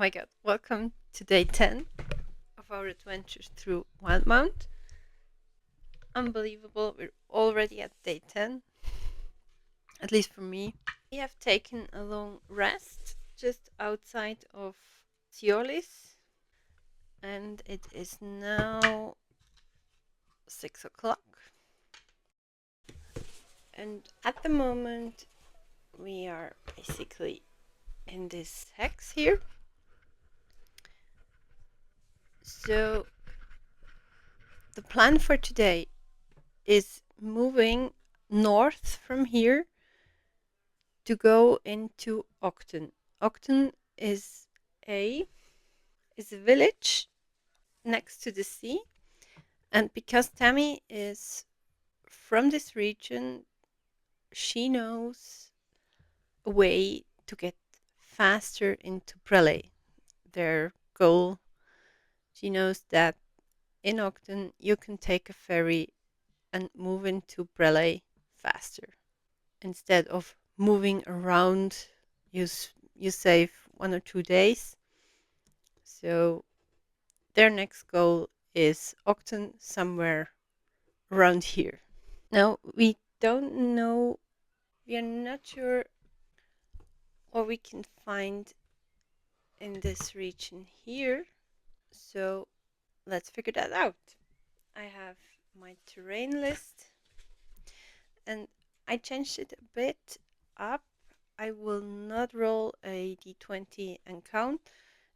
my god, welcome to day 10 of our adventures through Wildmount. Unbelievable, we're already at day 10, at least for me. We have taken a long rest just outside of Ciolis, and it is now 6 o'clock. And at the moment, we are basically in this hex here. So the plan for today is moving north from here to go into Octon. Octon is a village next to the sea, and because Tammy is from this region, she knows a way to get faster into Prelay. Their goal, she knows that in Octon you can take a ferry and move into Prelay faster. Instead of moving around, you save 1 or 2 days. So their next goal is Octon, somewhere around here. Now, we don't know, we are not sure what we can find in this region here. So let's figure that out. I have my terrain list and I changed it a bit up. I will not roll a d20 and count.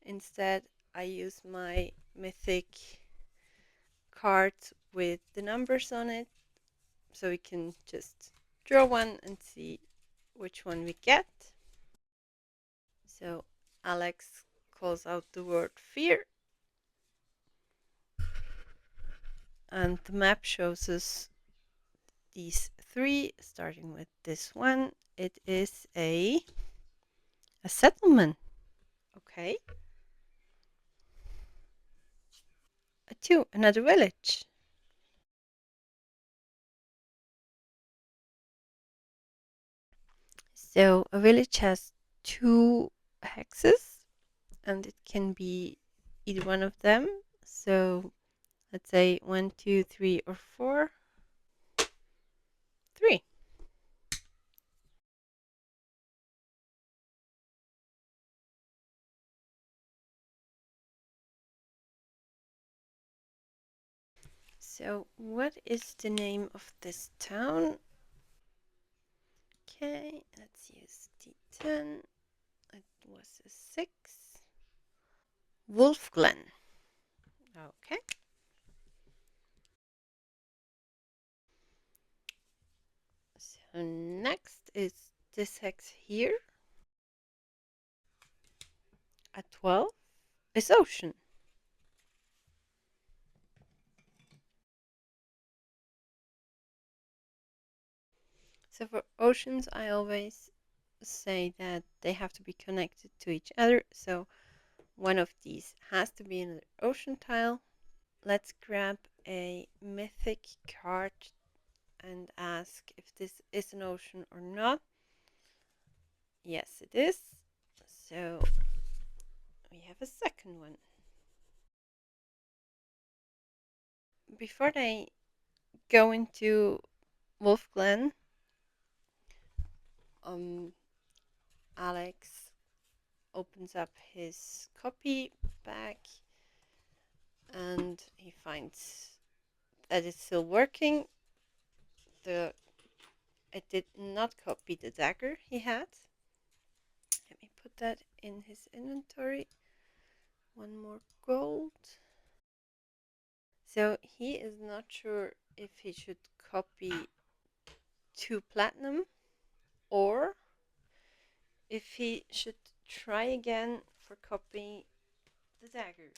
Instead, I use my mythic cards with the numbers on it, so we can just draw one and see which one we get. So Alex calls out the word fear, and the map shows us these three, starting with this one. It is a settlement. Okay. A 2, another village. So a village has 2 hexes, and it can be either one of them. So let's say 1, 2, 3, or 4. 3. So what is the name of this town? Okay, let's use D10. It was a 6. Wolf Glen. Okay. So next is this hex here. At 12 is Ocean. So for oceans, I always say that they have to be connected to each other. So one of these has to be another ocean tile. Let's grab a mythic card and ask if this is an ocean or not. Yes, it is. So we have a second one. Before they go into Wolf Glen, Alex opens up his copy bag and he finds that it's still working. It did not copy the dagger he had. Let me put that in his inventory. 1 more gold. So he is not sure if he should copy 2 platinum or if he should try again for copying the dagger.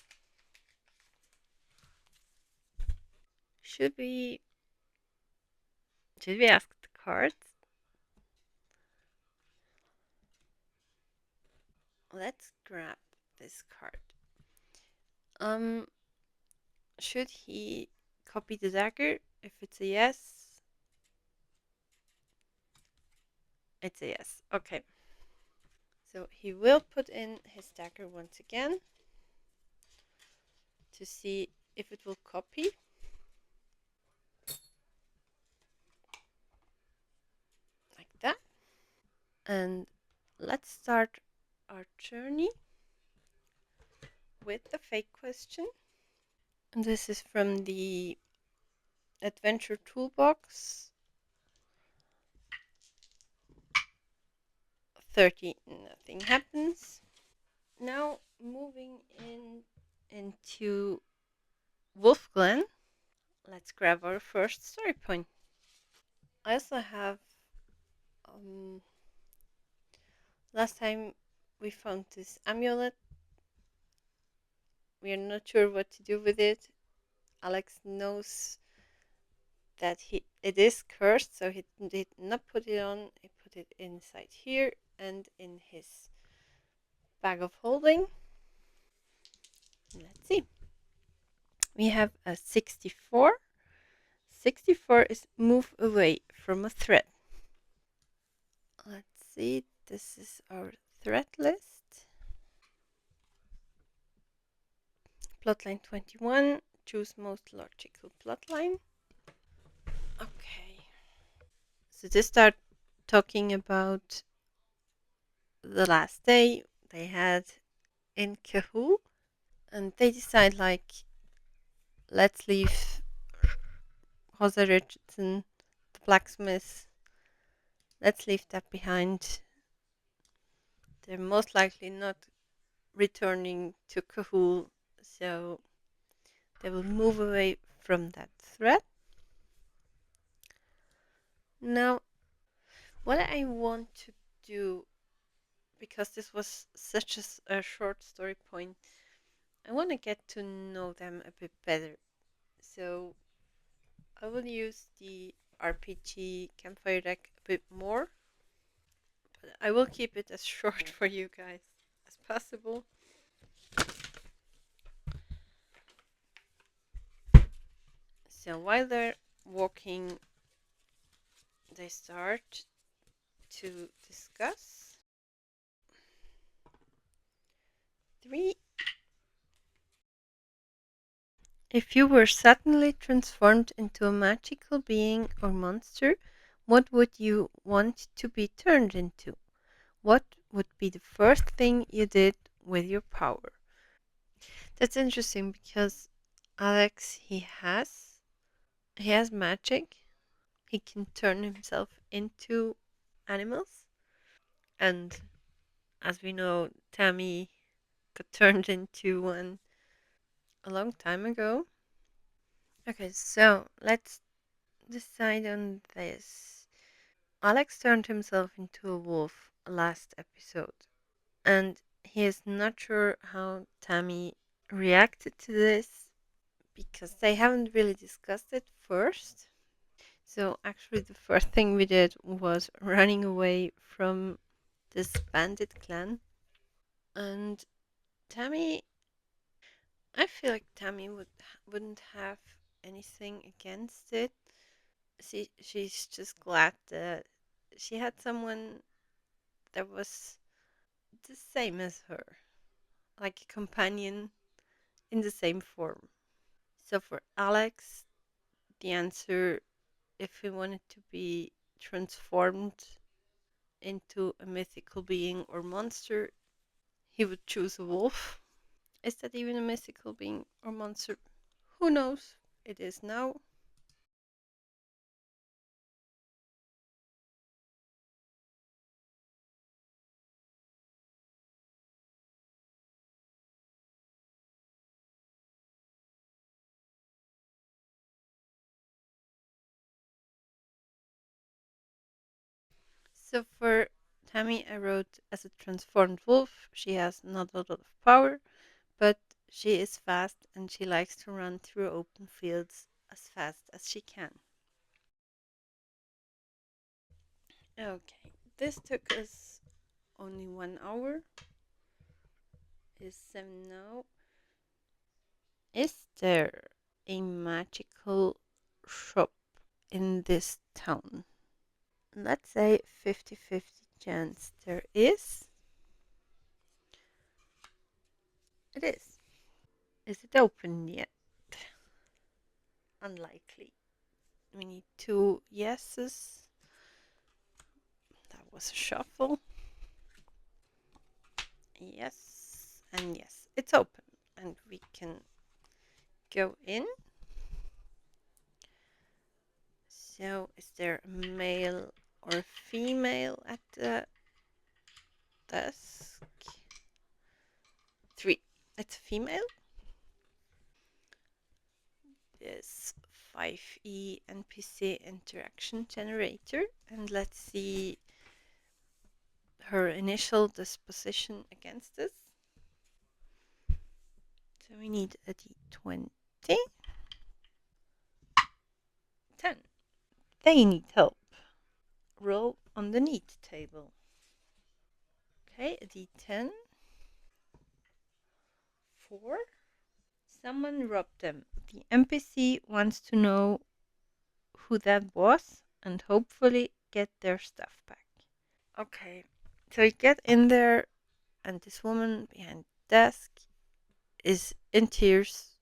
Should we ask the cards? Let's grab this card. Should he copy the dagger? If it's a yes, it's a yes. Okay. So he will put in his dagger once again to see if it will copy. Like that. And let's start our journey with the fake question. And this is from the Adventure Toolbox. 30, nothing happens. Now moving into Wolf Glen. Let's grab our first story point. I also have last time we found this amulet. We are not sure what to do with it. Alex knows that it is cursed, so he did not put it on. He put it inside here and in his bag of holding. Let's see. We have a 64. 64 is move away from a threat. Let's see. This is our threat list. Plotline 21. Choose most logical plotline. Okay. So they start talking about the last day they had in Kahul, and they decide, like, let's leave Rosa Richardson, the blacksmith, let's leave that behind. They're most likely not returning to Kahul, so they will move away from that threat. Now, what I want to do, because this was such a short story point, I want to get to know them a bit better. So I will use the RPG Campfire Deck a bit more, but I will keep it as short for you guys as possible. So while they're walking, they start to discuss. 3. If you were suddenly transformed into a magical being or monster, what would you want to be turned into? What would be the first thing you did with your power? That's interesting because Alex, he has magic. He can turn himself into animals. And as we know, Tammy got turned into one a long time ago. Okay, so let's decide on this. Alex turned himself into a wolf last episode, and he is not sure how Tammy reacted to this because they haven't really discussed it first. So actually the first thing we did was running away from this bandit clan. And Tammy, I feel like Tammy wouldn't have anything against it. She's just glad that she had someone that was the same as her, like a companion in the same form. So for Alex, the answer, if he wanted to be transformed into a mythical being or monster, he would choose a wolf. Is that even a mythical being or monster? Who knows? It is now. So for Tammy, I wrote as a transformed wolf. She has not a lot of power, but she is fast and she likes to run through open fields as fast as she can. Okay, this took us only 1 hour. It's 7 now. Is there a magical shop in this town? Let's say 50-50 chance there is. It is. Is it open yet? Unlikely. We need 2 yeses. That was a shuffle. Yes, and yes, it's open. And we can go in. So, is there a male or female at the desk? 3. It's a female. Is 5e NPC interaction generator. And let's see her initial disposition against this. So we need a d20. 10. They need help. Roll on the need table. Okay, a d10. 4. Someone robbed them. The NPC wants to know who that was and hopefully get their stuff back. Okay, so we get in there, and this woman behind the desk is in tears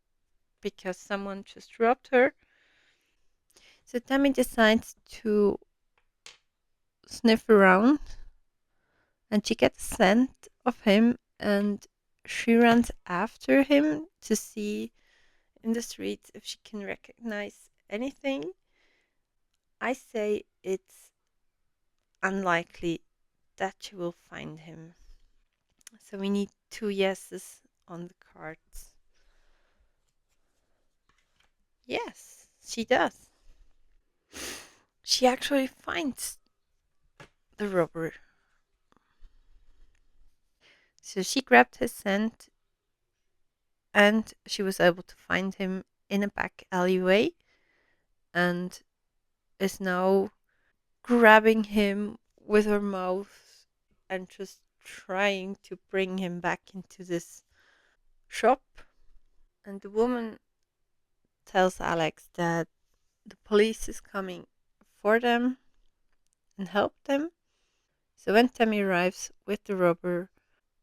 because someone just robbed her. So Tammy decides to sniff around, and she gets a scent of him, and she runs after him to see in the streets if she can recognize anything. I say it's unlikely that she will find him. So we need 2 yeses on the cards. Yes, she does. She actually finds the robber. So she grabbed his scent, and she was able to find him in a back alleyway, and is now grabbing him with her mouth and just trying to bring him back into this shop. And the woman tells Alex that the police is coming for them and help them. So when Tammy arrives with the robber,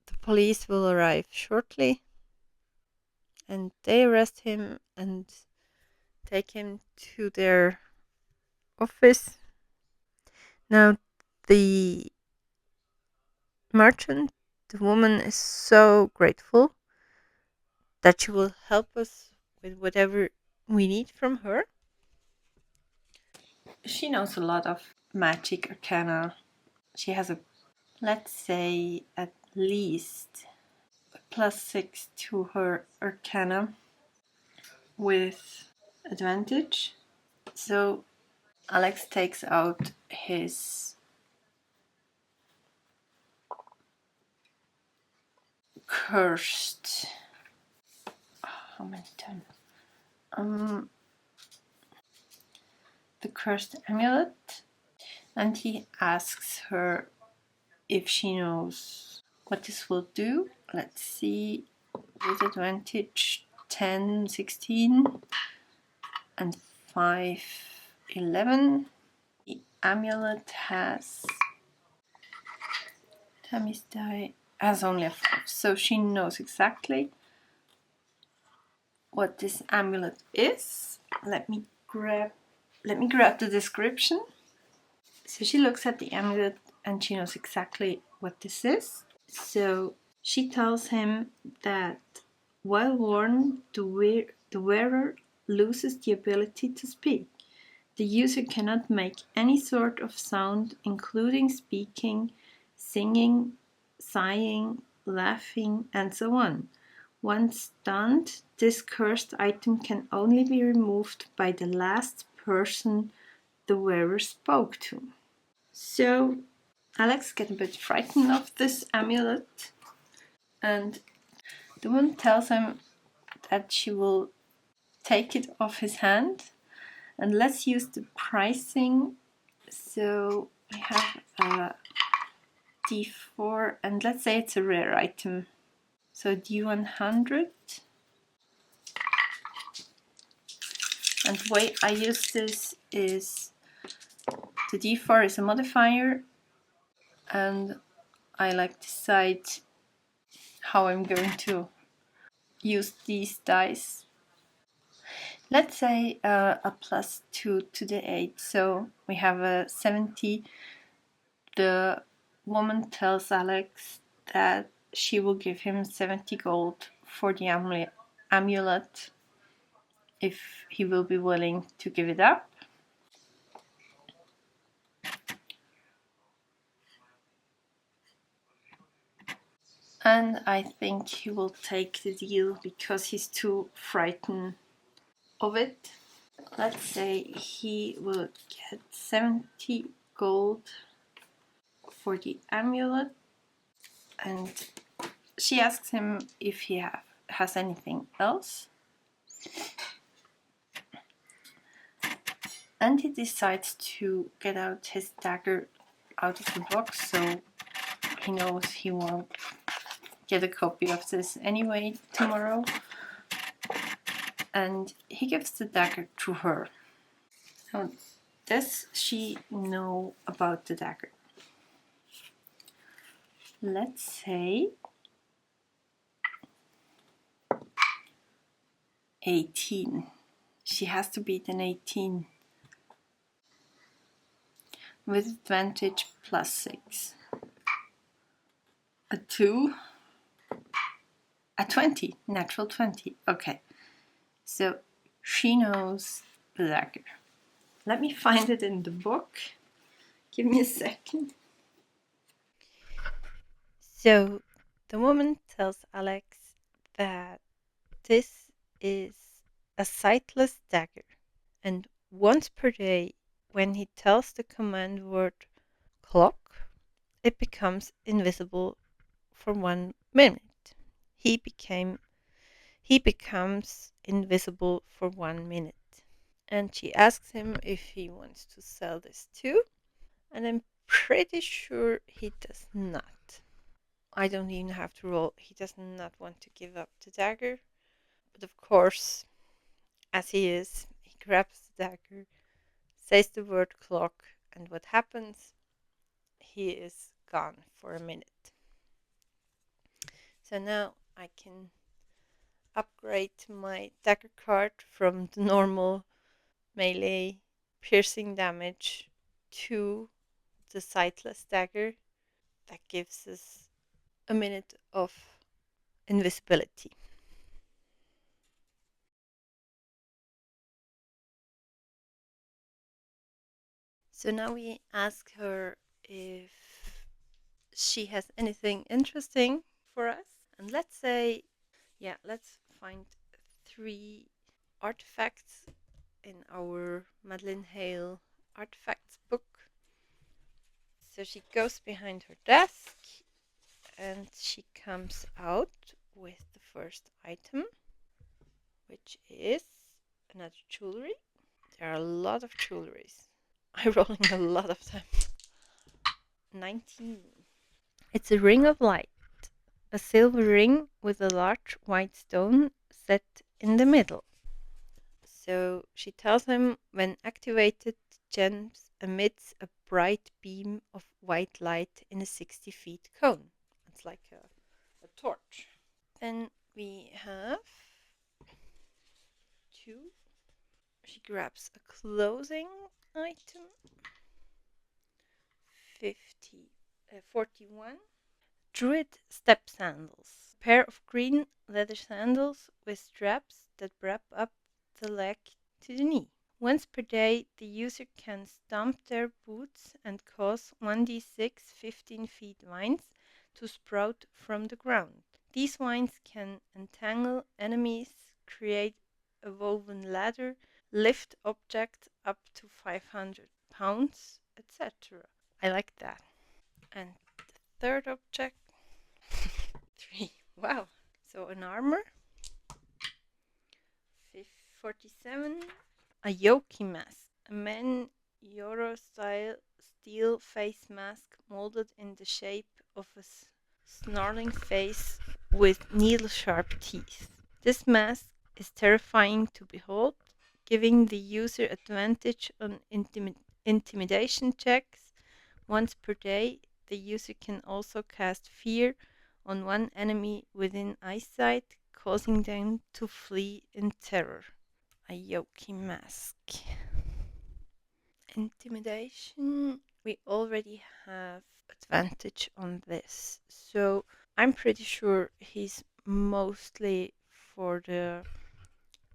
the police will arrive shortly, and they arrest him and take him to their office. Now, the merchant, the woman, is so grateful that she will help us with whatever we need from her. She knows a lot of magic arcana. She has a, let's say, at least +6 to her arcana with advantage. So Alex takes out his cursed. How many times? The cursed amulet, and he asks her if she knows what this will do. Let's see, with advantage 10, 16, and 5, 11. The amulet has Tammy's die has only a 5, so she knows exactly what this amulet is. Let me grab the description. So she looks at the amulet and she knows exactly what this is. So she tells him that while worn, the wearer loses the ability to speak. The user cannot make any sort of sound, including speaking, singing, sighing, laughing, and so on. Once stunned, this cursed item can only be removed by the last person the wearer spoke to. So Alex gets a bit frightened of this amulet, and the woman tells him that she will take it off his hand. And let's use the pricing. So we have a D4, and let's say it's a rare item. So D100. And the way I use this is the D4 is a modifier, and I decide how I'm going to use these dice. Let's say a +2 to the 8, so we have a 70. The woman tells Alex that she will give him 70 gold for the amulet if he will be willing to give it up. And I think he will take the deal because he's too frightened of it. Let's say he will get 70 gold for the amulet, and she asks him if he has anything else. And he decides to get out his dagger out of the box, so he knows he won't get a copy of this anyway tomorrow. And he gives the dagger to her. Now, does she know about the dagger? Let's say 18. She has to beat an 18 with advantage +6. A 2, a 20, natural 20. Okay, so she knows the dagger. Let me find it in the book. Give me a second. So the woman tells Alex that this is a sightless dagger, and once per day, when he tells the command word clock, it becomes invisible for 1 minute. He becomes invisible for 1 minute. And she asks him if he wants to sell this too, and I'm pretty sure he does not. I don't even have to roll. He does not want to give up the dagger, but of course, as he is, he grabs the dagger, says the word clock, and what happens? He is gone for a minute. So now I can upgrade my dagger card from the normal melee piercing damage to the sightless dagger. That gives us a minute of invisibility. So now we ask her if she has anything interesting for us. And let's say, let's find 3 artifacts in our Madeleine Hale artifacts book. So she goes behind her desk and she comes out with the first item, which is another jewelry. There are a lot of jewelries. I'm rolling a lot of them. 19. It's a ring of light, a silver ring with a large white stone set in the middle. So she tells him when activated, gem emits a bright beam of white light in a 60 feet cone. It's like a torch. Then we have 2. She grabs a clothing item. 41. Druid step sandals. A pair of green leather sandals with straps that wrap up the leg to the knee. Once per day, the user can stomp their boots and cause 1d6 15-feet vines to sprout from the ground. These vines can entangle enemies, create a woven ladder, lift objects up to 500 pounds, etc. I like that. And the third object, 3. Wow. So an armor, 47. A Yoki mask, a man Euro style steel face mask molded in the shape of a snarling face with needle sharp teeth. This mask is terrifying to behold, giving the user advantage on intimidation checks. Once per day, the user can also cast fear on one enemy within eyesight, causing them to flee in terror. A Yoki mask. Intimidation. We already have advantage on this. So I'm pretty sure he's mostly for the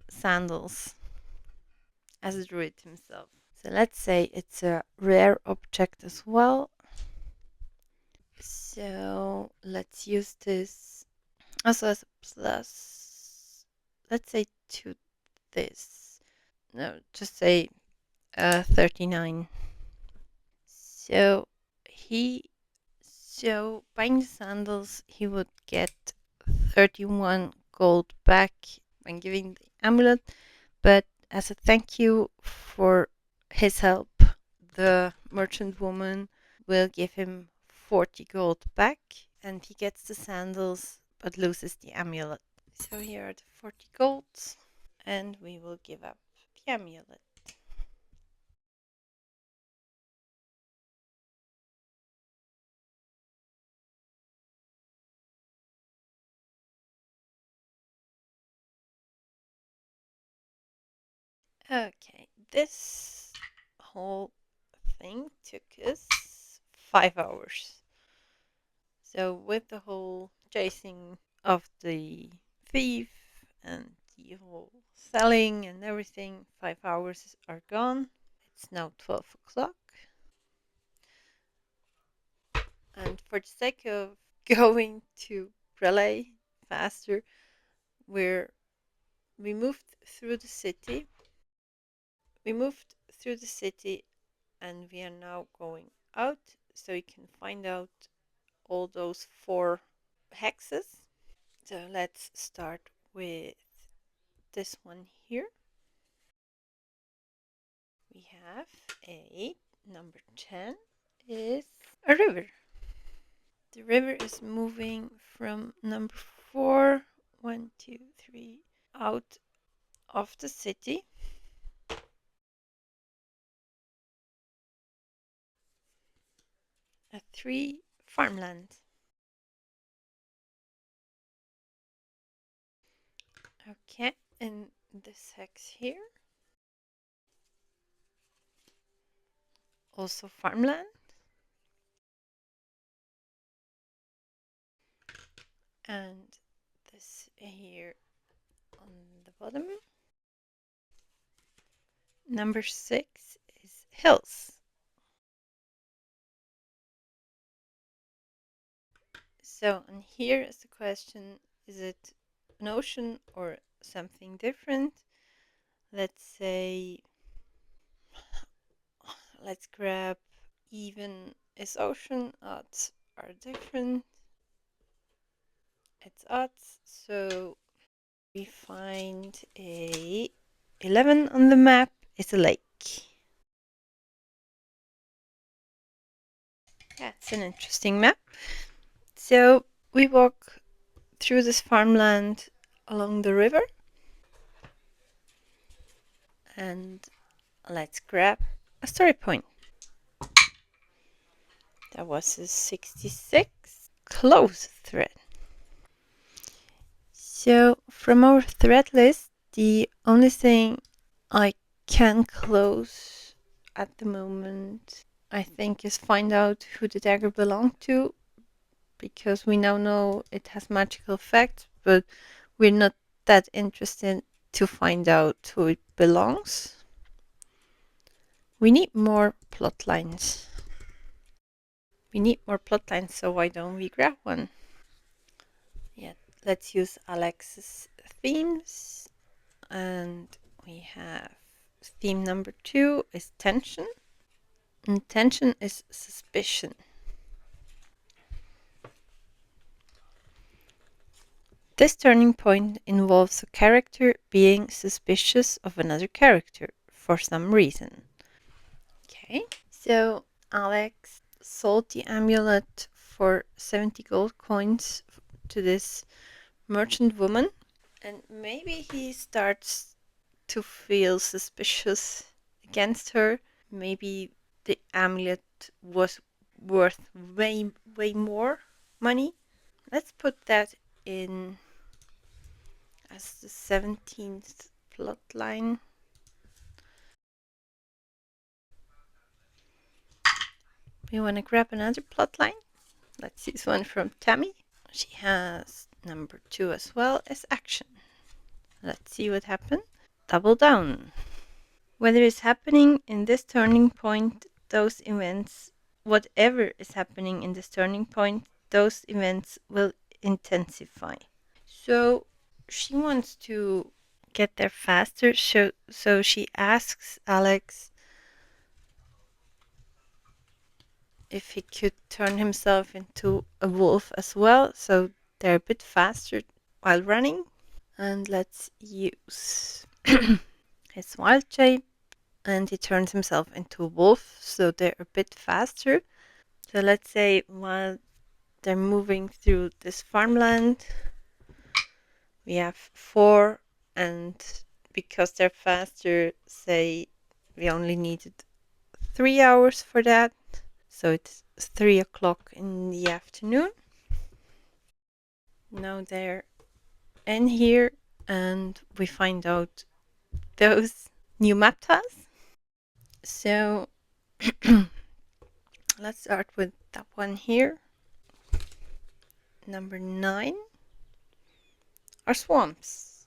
sandals as a druid himself. So let's say it's a rare object as well. So let's use this also as a plus. Let's say to this. No, just say 39. So buying the sandals, he would get 31 gold back when giving the amulet, but as a thank you for his help, the merchant woman will give him 40 gold back, and he gets the sandals but loses the amulet. So here are the 40 golds, and we will give up the amulet. Okay, this whole thing took us 5 hours. So with the whole chasing of the thief and the whole selling and everything, 5 hours are gone. It's now 12 o'clock. And for the sake of going to relay faster, we moved through the city. We moved through the city and we are now going out so you can find out all those 4 hexes. So let's start with this one here. We have a number 10 is a river. The river is moving from number 4, 1, 2, 3, out of the city. A 3 farmland. Okay, and this hex here. Also farmland. And this here on the bottom. Number 6 is hills. So, and here is the question, is it an ocean or something different? Let's say, let's grab even is ocean, odds are different. It's odds, so we find a 11 on the map is a lake. Yeah, it's an interesting map. So we walk through this farmland along the river. And let's grab a story point. That was a 66. Close thread. So from our thread list, the only thing I can close at the moment, I think, is find out who the dagger belonged to, because we now know it has magical effects, but we're not that interested to find out who it belongs. We need more plot lines. So why don't we grab one? Yeah, let's use Alex's themes. And we have theme number 2 is tension. And tension is suspicion. This turning point involves a character being suspicious of another character for some reason. Okay, so Alex sold the amulet for 70 gold coins to this merchant woman, and maybe he starts to feel suspicious against her. Maybe the amulet was worth way more money. Let's put that in has the 17th plot line. We want to grab another plot line. Let's see this one from Tammy. She has number 2 as well as action. Let's see what happened. Double down. Whatever is happening in this turning point, those events will intensify. So she wants to get there faster, so she asks Alex if he could turn himself into a wolf as well, so they're a bit faster while running. And let's use his wild shape, and he turns himself into a wolf, so they're a bit faster. So let's say while they're moving through this farmland, we have 4, and because they're faster, say we only needed 3 hours for that, so it's 3 o'clock in the afternoon. Now they're in here, and we find out those new map tiles. So let's start with that one here. Number 9 are swamps.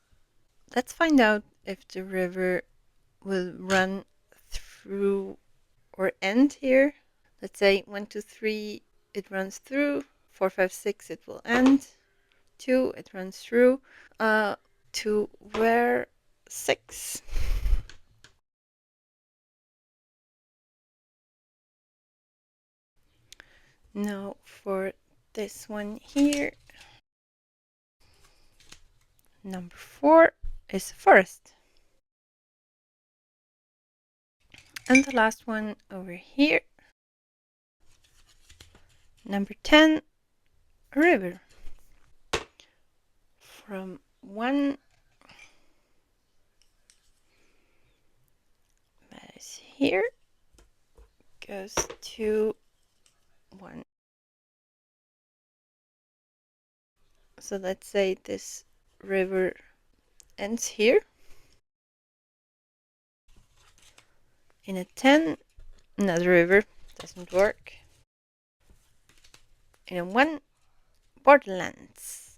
Let's find out if the river will run through or end here. Let's say 1, 2, 3, it runs through. 4, 5, 6, it will end. 2, it runs through. To where 6? Now for this one here, number 4 is forest. And the last one over here, number 10, river. From 1, that is here, goes to 1. So let's say this river ends here. In a 10, another river, doesn't work. In a 1, borderlands.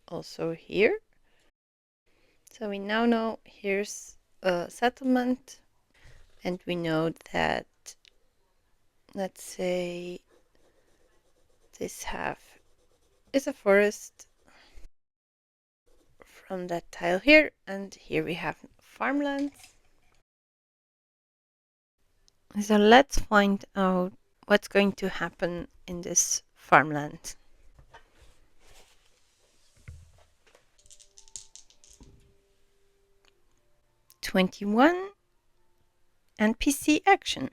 Also here. So we now know here's a settlement, and we know that, let's say, this half is a forest from that tile here, and here we have farmlands. So let's find out what's going to happen in this farmland. #21 NPC action.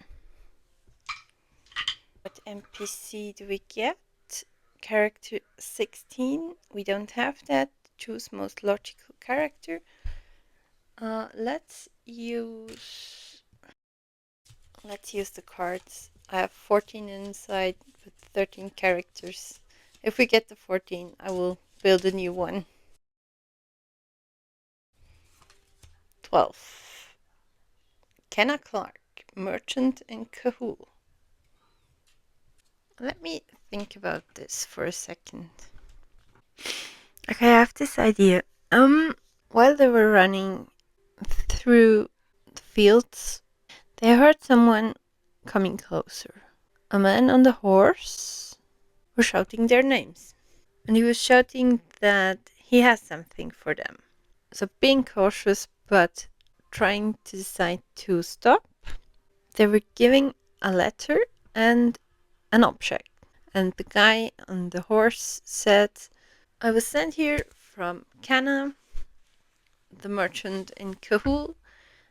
What NPC do we get? Character 16. We don't have that. Choose most logical character. Let's use the cards. I have 14 inside with 13 characters. If we get the 14, I will build a new one. 12. Kenna Clark, merchant in Cahul. Let me think about this for a second. Okay, I have this idea. While they were running through the fields, they heard someone coming closer. A man on the horse was shouting their names. And he was shouting that he has something for them. So being cautious but trying to decide to stop, they were giving a letter and an object. And the guy on the horse said, I was sent here from Cana, the merchant in Cahul,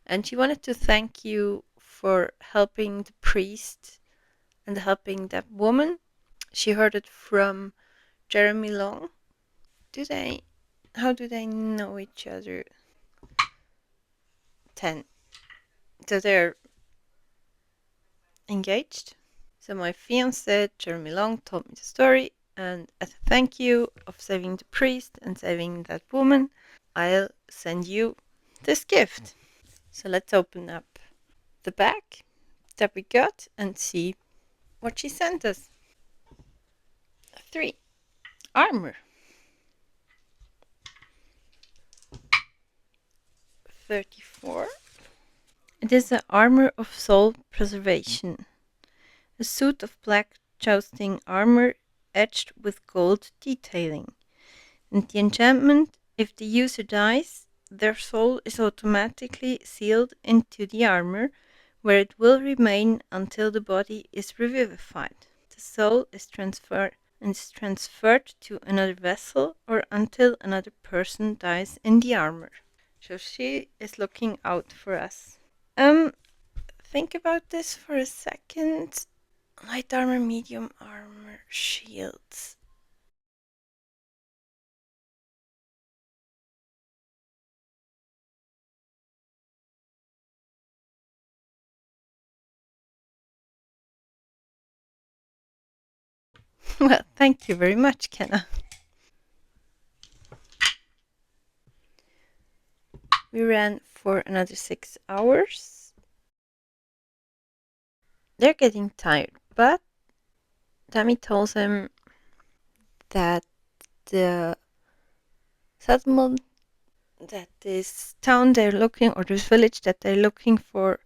and she wanted to thank you for helping the priest and helping that woman. She heard it from Jeremy Long. How do they know each other? 10. So they're engaged. So my fiance, Jeremy Long, told me the story. And as a thank you of saving the priest and saving that woman, I'll send you this gift. So let's open up the bag that we got and see what she sent us. 3. Armor. 34. It is an armor of soul preservation. A suit of black jousting armor edged with gold detailing. And the enchantment, if the user dies, their soul is automatically sealed into the armor, where it will remain until the body is revivified. The soul is transferred to another vessel or until another person dies in the armor. So she is looking out for us. Think about this for a second. Light armor, medium armor, shields. Well, thank you very much, Kenna. We ran for another 6 hours. They're getting tired, but Tammy tells him that the settlement, that this town they're looking, or this village that they're looking for,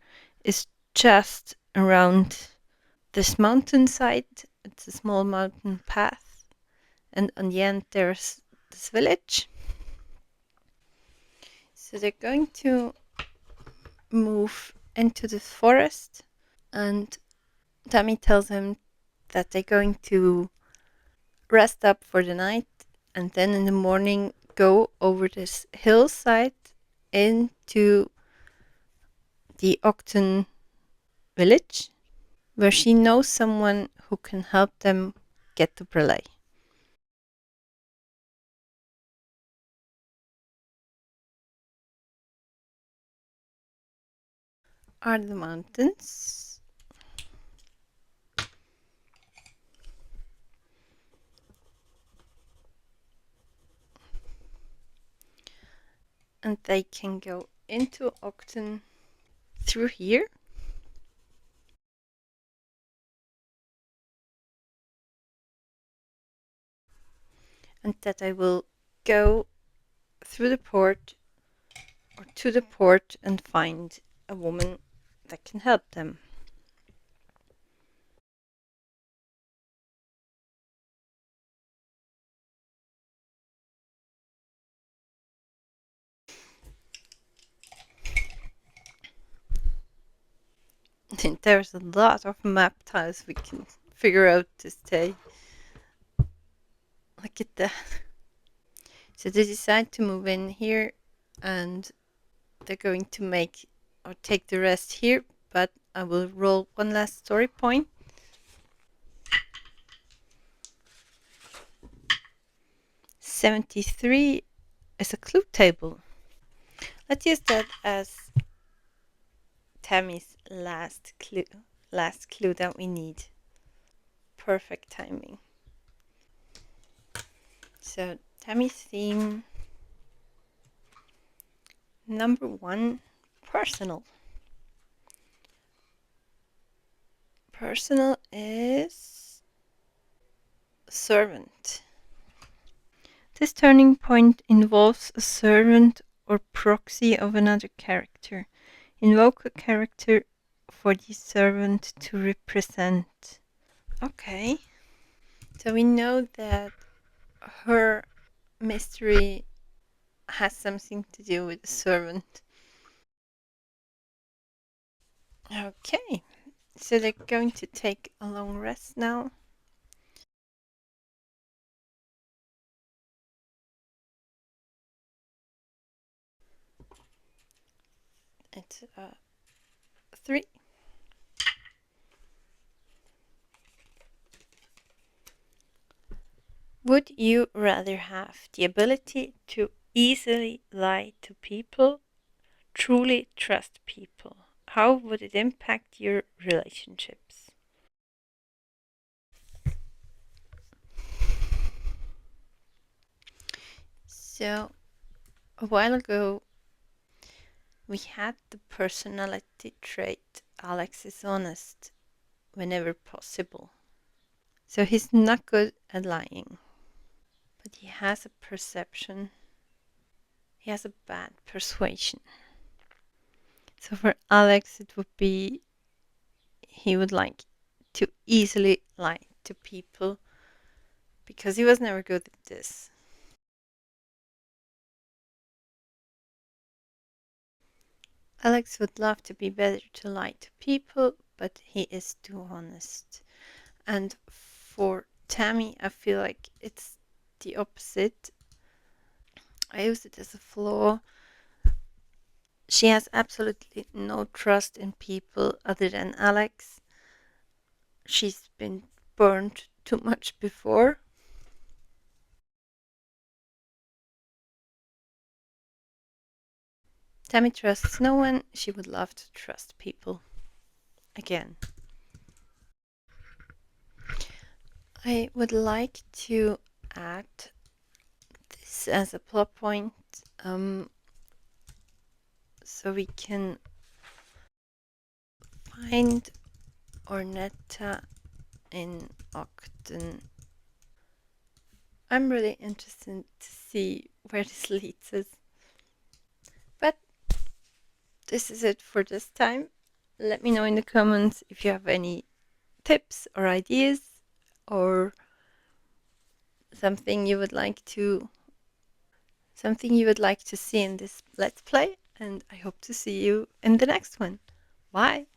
is just around this mountainside. It's a small mountain path, and on the end there's this village. So they're going to move into the forest, and Tammy tells him that they're going to rest up for the night and then in the morning go over this hillside into the Octon village, where she knows someone who can help them get to Brelay. Are the mountains. And they can go into Octon through here. And that I will go through the port or to the port and find a woman that can help them. There's a lot of map tiles we can figure out this day. Look at that. So they decide to move in here, and they're going to make or take the rest here, but I will roll one last story point. 73 is a clue table. Let's use that as Tammy's last clue that we need. Perfect timing. So Tammy's theme number 1, personal. Personal is servant. This turning point involves a servant or proxy of another character. Invoke a character for the servant to represent. Okay. So we know that her mystery has something to do with the servant. Okay. So they're going to take a long rest now. It's 3. Would you rather have the ability to easily lie to people, truly trust people? How would it impact your relationships? So, a while ago, we had the personality trait Alex is honest whenever possible. So, he's not good at lying, but he has a perception, he has a bad persuasion. So, for Alex, it would be he would like to easily lie to people because he was never good at this. Alex would love to be better to lie to people, but he is too honest. And for Tammy, I feel like it's the opposite. I use it as a flaw. She has absolutely no trust in people other than Alex. She's been burned too much before. Tammy trusts no one. She would love to trust people. Again. I would like to add this as a plot point, so we can find Ornetta in Octon. I'm really interested to see where this leads us. But this is it for this time. Let me know in the comments if you have any tips or ideas or something you would like to see in this Let's Play, and I hope to see you in the next one. Bye!